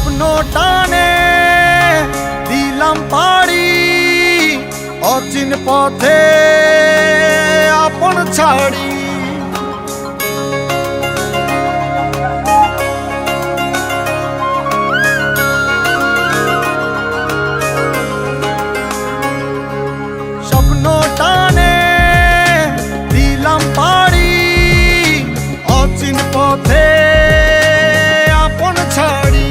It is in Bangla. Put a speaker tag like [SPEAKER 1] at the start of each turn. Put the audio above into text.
[SPEAKER 1] স্বপ্ন টানে দিলাম পাড়ি, অচিন পথে আপন ছাড়ি। স্বপ্ন টানে দিলাম পাড়ি, অচিন পথে আপন ছাড়ি।